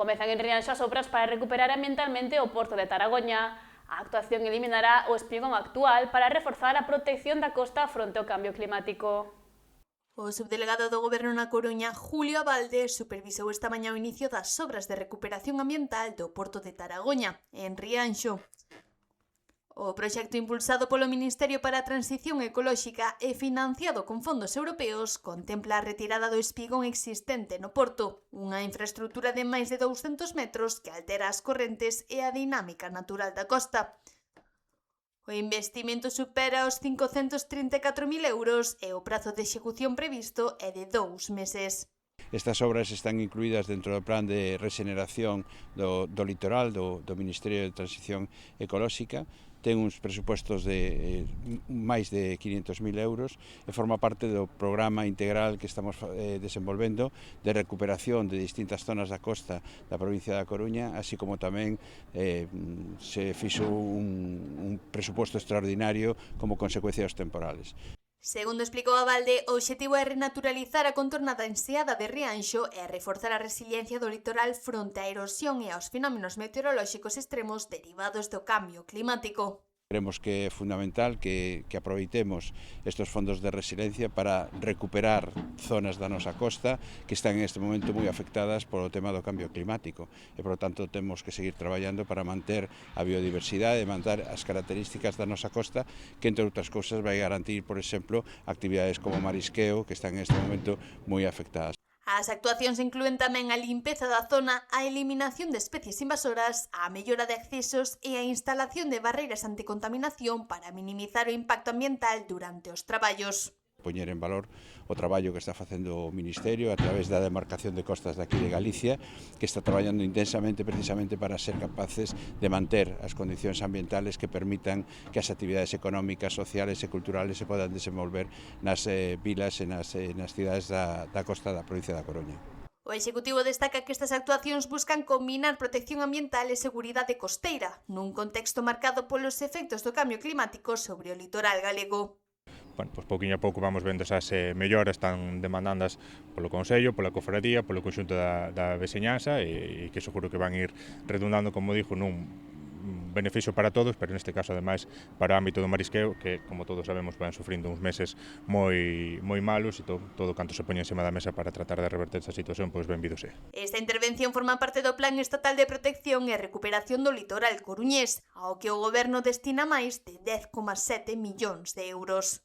Comezan en Rianxo as obras para recuperar ambientalmente o porto de Taragoña. A actuación eliminará o espigón actual para reforzar a protección da costa fronte ao cambio climático. O subdelegado do Goberno na Coruña, Julio Abalde, supervisou esta mañá o inicio das obras de recuperación ambiental do porto de Taragoña, en Rianxo. O proxecto impulsado polo Ministerio para a Transición Ecolóxica e financiado con fondos europeos contempla a retirada do espigón existente no porto, unha infraestrutura de máis de 200 metros que altera as correntes e a dinámica natural da costa. O investimento supera os 534.000 euros e o prazo de execución previsto é de 2 meses. Estas obras están incluídas dentro do plan de regeneración do litoral do Ministerio de Transición Ecolóxica. Ten uns presupostos de máis de 500.000 euros e forma parte do programa integral que estamos desenvolvendo de recuperación de distintas zonas da costa da provincia da Coruña, así como tamén se fixo un presuposto extraordinario como consecuencia dos temporales. Segundo explicou Abalde, o obxectivo é renaturalizar a contornada enseada de Rianxo e reforzar a resiliencia do litoral fronte á erosión e aos fenómenos meteorolóxicos extremos derivados do cambio climático. Creemos que é fundamental que aproveitemos estes fondos de resiliencia para recuperar zonas da nosa costa que están en este momento moi afectadas polo tema do cambio climático e, por lo tanto, temos que seguir traballando para manter a biodiversidade e manter as características da nosa costa que, entre outras cousas, vai garantir, por exemplo, actividades como marisqueo que están en este momento moi afectadas. As actuacións inclúen tamén a limpeza da zona, a eliminación de especies invasoras, a mellora de accesos e a instalación de barreiras anticontaminación para minimizar o impacto ambiental durante os traballos. Poñer en valor o traballo que está facendo o Ministerio a través da demarcación de costas de aquí de Galicia, que está traballando intensamente precisamente para ser capaces de manter as condicións ambientales que permitan que as actividades económicas, sociales e culturales se podan desenvolver nas vilas e nas cidades da costa da provincia da Coruña. O Executivo destaca que estas actuacións buscan combinar protección ambiental e seguridade costeira, nun contexto marcado polos efectos do cambio climático sobre o litoral galego. Bueno, pois pouquinho a pouco vamos vendo esas melloras tan demandadas polo Consello, pola Cofradía, polo conxunto da veciñanza e que seguro que van ir redundando, como dixo, nun beneficio para todos, pero neste caso, ademais, para o ámbito do marisqueo, que, como todos sabemos, van sufrindo uns meses moi malos e todo canto se poña encima da mesa para tratar de reverter esta situación, pois benvido sea. Esta intervención forma parte do Plan Estatal de Protección e Recuperación do Litoral coruñés, ao que o Goberno destina máis de 10,7 millóns de euros.